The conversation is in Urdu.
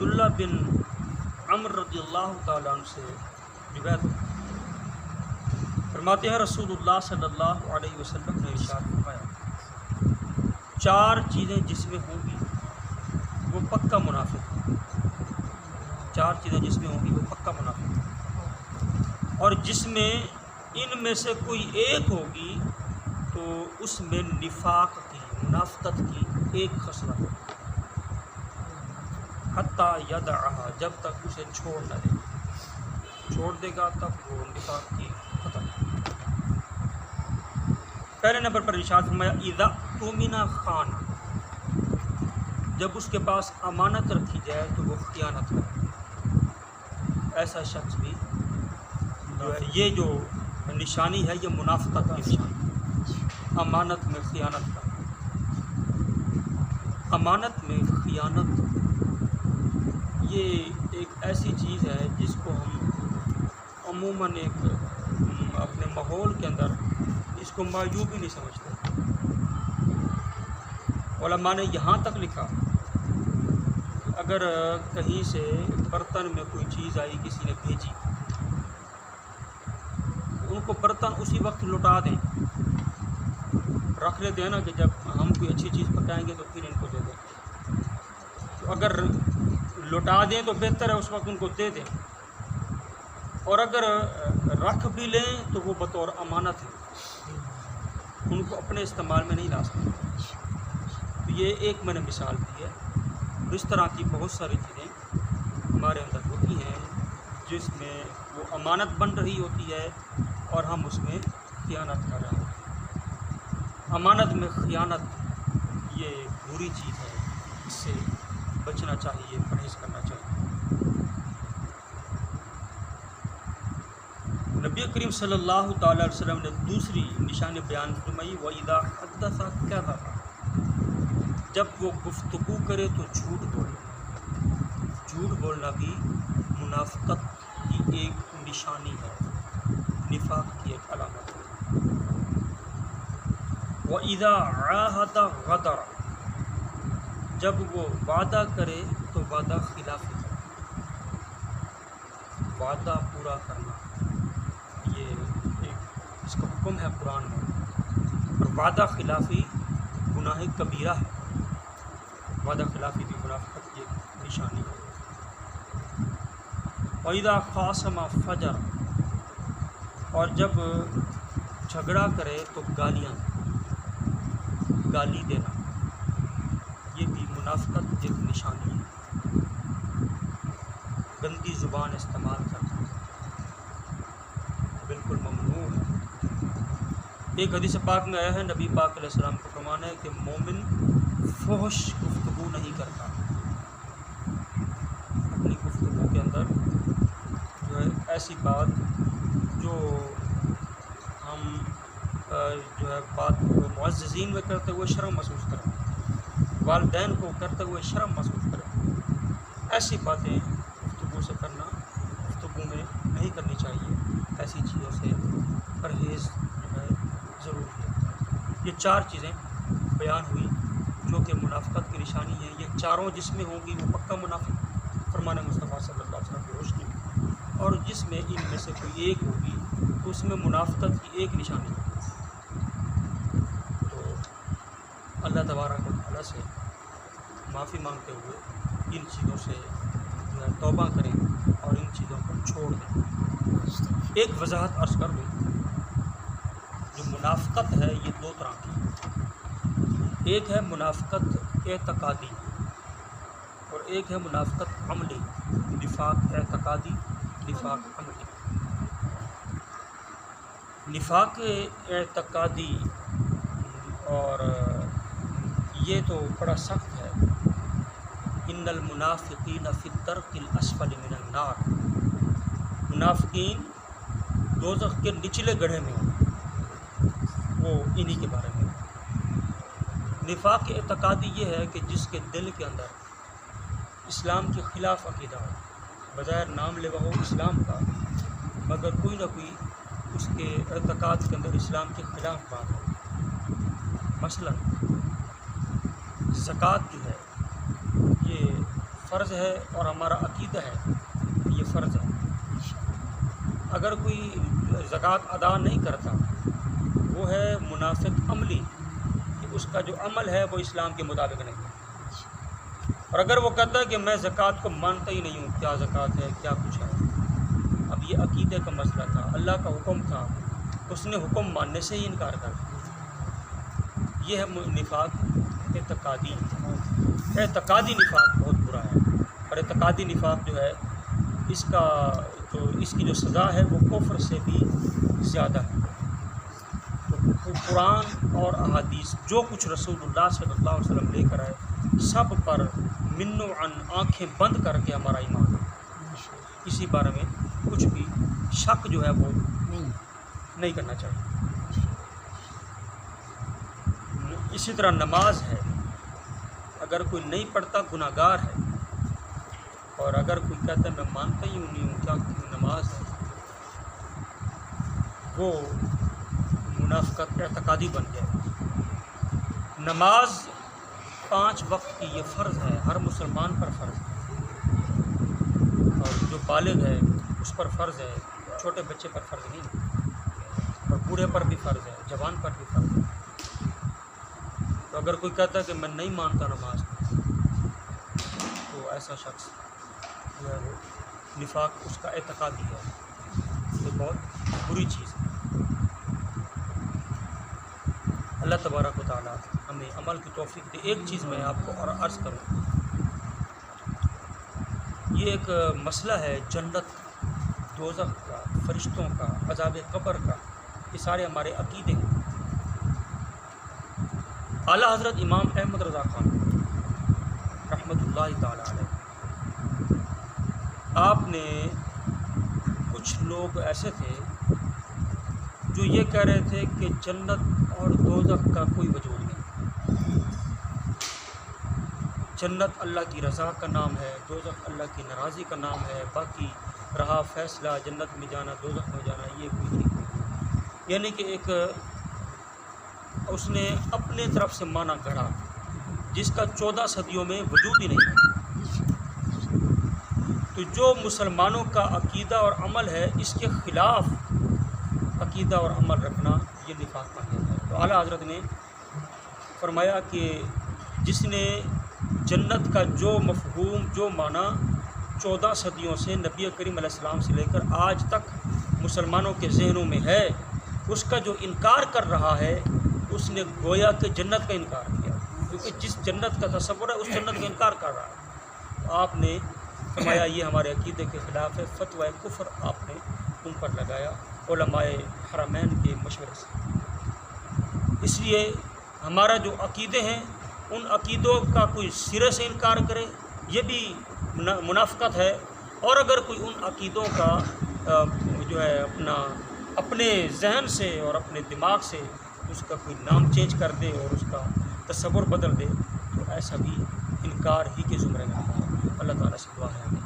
عبداللہ بن عمر رضی اللہ تعالیٰ عنہ سے روایت فرماتے ہیں رسول اللہ صلی اللہ علیہ وسلم نے ارشاد فرمایا 4 چیزیں جس میں ہوں گی وہ پکا منافق ہے۔ 4 چیزیں جس میں ہوں گی وہ پکا منافق ہے، اور جس میں ان میں سے کوئی ایک ہوگی تو اس میں نفاق کی، منافقت کی ایک خصلت ہوگی، حتیٰ یدعہا، جب تک اسے چھوڑ نہ دے، چھوڑ دے گا تب وہ نفاق کی ختم۔ پہلے نمبر پر ارشاد فرمایا اذا اؤتمن خان، جب اس کے پاس امانت رکھی جائے تو وہ خیانت کرے۔ ایسا شخص بھی جو ہے، یہ جو نشانی ہے یہ منافقت کی نشانی ہے، امانت میں خیانت کرنا۔ امانت میں خیانت یہ ایک ایسی چیز ہے جس کو ہم عموماً ایک اپنے ماحول کے اندر اس کو معیوب ہی نہیں سمجھتے۔ علماء نے یہاں تک لکھا کہ اگر کہیں سے برتن میں کوئی چیز آئی، کسی نے بھیجی، ان کو برتن اسی وقت لوٹا دیں، رکھ لیتے ہیں نا کہ جب ہم کوئی اچھی چیز پکائیں گے تو پھر ان کو دے دیں، تو اگر لوٹا دیں تو بہتر ہے، اس وقت ان کو دے دیں، اور اگر رکھ بھی لیں تو وہ بطور امانت ہے، ان کو اپنے استعمال میں نہیں لا سکتے۔ تو یہ ایک میں نے مثال دی ہے، اس طرح کی بہت ساری چیزیں ہمارے اندر ہوتی ہیں جس میں وہ امانت بن رہی ہوتی ہے اور ہم اس میں خیانت کر رہے ہیں۔ امانت میں خیانت یہ بری چیز ہے، اس سے بچنا چاہیے، پرہیز کرنا چاہیے۔ نبی کریم صلی اللہ تعالیٰ علیہ وسلم نے دوسری نشانی بیان فرمائی وَإِذَا حَدَّثَ كَذَبَ، جب وہ گفتگو کرے تو جھوٹ بولے۔ جھوٹ بولنا بھی منافقت کی ایک نشانی ہے، نفاق کی ایک علامت ہے۔ وَإِذَا عَاهَدَ غَدَرَ، جب وہ وعدہ کرے تو وعدہ خلافی کرے۔ وعدہ پورا کرنا یہ ایک اس کا حکم ہے قرآن میں، اور وعدہ خلافی گناہ کبیرہ ہے۔ وعدہ خلافی بھی منافقت کی ایک نشانی ہے۔ وَإِذَا خَاصَمَ فَجَرَ، اور جب جھگڑا کرے تو گالیاں، گالی دینا، یہ بھی منافقت کی ایک نشانی ہے۔ گندی زبان استعمال کرنا بالکل ممنوع ہے۔ ایک حدیث پاک میں آیا ہے، نبی پاک علیہ السلام کا فرمان ہے کہ مومن فحش گفتگو نہیں کرتا، اپنی گفتگو کے اندر جو ہے ایسی بات جو ہم جو ہے بات معززین میں کرتے ہوئے شرم محسوس کریں، والدین کو کرتے ہوئے شرم محسوس کریں، ایسی باتیں گفتگو سے کرنا، گفتگو میں نہیں کرنی چاہیے۔ ایسی چیزوں سے پرہیز جو ہے ضروری ہے۔ یہ 4 چیزیں بیان ہوئی جو کہ منافقت کی نشانی ہے۔ یہ چاروں جس میں ہوں گی وہ پکا منافق فرمان مصطفیٰ صلی اللہ علیہ وسلم کی روشنی میں، اور جس میں ان میں سے کوئی ایک ہوگی تو اس میں منافقت کی ایک نشانی ہے۔ تو اللہ تبارک و تعالیٰ سے معافی مانگتے ہوئے ان چیزوں سے جو ہے توبہ کریں اور ان چیزوں کو چھوڑ دیں۔ ایک وضاحت عرض کر دوں، جو منافقت ہے یہ 2 طرح کی ہے۔ ایک ہے منافقت اعتقادی اور ایک ہے منافقت عملی، نفاق اعتقادی، نفاق عملی۔ نفاق اعتقادی اور یہ تو بڑا سخت ہے، ان المنافقین فی الدرک الاسفل من النار، منافقین دوزخ کے نچلے گڑھے میں ہوں، وہ انہی کے بارے میں۔ نفاق اعتقادی یہ ہے کہ جس کے دل کے اندر اسلام کے خلاف عقیدہ ہو، بظاہر نام لیوا ہو اسلام کا، مگر کوئی نہ کوئی اس کے اعتقاد کے اندر اسلام کے خلاف بات ہو۔ مثلا زکوٰۃ جو ہے یہ فرض ہے اور ہمارا عقیدہ ہے یہ فرض ہے. اگر کوئی زکوٰۃ ادا نہیں کرتا وہ ہے منافق عملی، کہ اس کا جو عمل ہے وہ اسلام کے مطابق نہیں ہے. اور اگر وہ کہتا ہے کہ میں زکوٰۃ کو مانتا ہی نہیں ہوں، کیا زکوٰۃ ہے کیا کچھ ہے. اب یہ عقیدے کا مسئلہ تھا، اللہ کا حکم تھا، اس نے حکم ماننے سے ہی انکار کر دیا. یہ ہے نفاق اعتقادی. اعتقادی نفاق بہت برا ہے، اور اعتقادی نفاق جو ہے اس کی جو سزا ہے وہ کفر سے بھی زیادہ ہے. تو قرآن اور احادیث جو کچھ رسول اللہ صلی اللہ علیہ وسلم لے کر آئے سب پر من و عن آنکھیں بند کر کے ہمارا ایمان ہے. کسی بارے میں کچھ بھی شک جو ہے وہ نہیں کرنا چاہیے. اسی طرح نماز ہے، اگر کوئی نہیں پڑھتا گناہ گار ہے، اور اگر کوئی کہتا ہے میں مانتا ہی نہیں ہوں کیا نماز ہے، وہ منافقت اعتقادی بن جائے. نماز 5 وقت کی یہ فرض ہے، ہر مسلمان پر فرض ہے، اور جو بالغ ہے اس پر فرض ہے، چھوٹے بچے پر فرض نہیں، اور بوڑھے پر بھی فرض ہے، جوان پر بھی فرض ہے. تو اگر کوئی کہتا ہے کہ میں نہیں مانتا نماز تو ایسا شخص جو ہے وہ نفاق اس کا اعتقادی ہے. یہ بہت بری چیز ہے. اللہ تبارک و تعالیٰ ہمیں عمل کی توفیق دے. ایک چیز میں آپ کو اور عرض کروں، یہ ایک مسئلہ ہے جنت دوزخ کا، فرشتوں کا، عذاب قبر کا، یہ سارے ہمارے عقیدے ہیں. اعلیٰ حضرت امام احمد رضا خان رحمۃ اللہ تعالیٰ علیہ، آپ نے کچھ لوگ ایسے تھے جو یہ کہہ رہے تھے کہ جنت اور دوزخ کا کوئی وجود نہیں. جنت اللہ کی رضا کا نام ہے، دوزخ اللہ کی ناراضی کا نام ہے، باقی رہا فیصلہ جنت میں جانا دوزخ میں جانا یہ کوئی نہیں. یعنی کہ ایک اس نے اپنے طرف سے معنی گھڑا جس کا 14 صدیوں میں وجود ہی نہیں ہے. تو جو مسلمانوں کا عقیدہ اور عمل ہے اس کے خلاف عقیدہ اور عمل رکھنا یہ نفاق کا ہے. تو اعلیٰ حضرت نے فرمایا کہ جس نے جنت کا جو مفہوم جو معنی 14 صدیوں سے نبی کریم علیہ السلام سے لے کر آج تک مسلمانوں کے ذہنوں میں ہے، اس کا جو انکار کر رہا ہے اس نے گویا کہ جنت کا انکار کیا، کیونکہ جس جنت کا تصور ہے اس جنت کا انکار کر رہا ہے. تو آپ نے فرمایا یہ ہمارے عقیدے کے خلاف ہے. فتویٰ کفر آپ نے ان پر لگایا علماء حرمین کے مشورے سے. اس لیے ہمارا جو عقیدے ہیں ان عقیدوں کا کوئی سرے سے انکار کرے یہ بھی منافقت ہے. اور اگر کوئی ان عقیدوں کا جو ہے اپنے ذہن سے اور اپنے دماغ سے اس کا کوئی نام چینج کر دے اور اس کا تصور بدل دے تو ایسا بھی انکار ہی کے زمرے میں ہے. اللہ تعالیٰ سے دعا ہے ہمیں.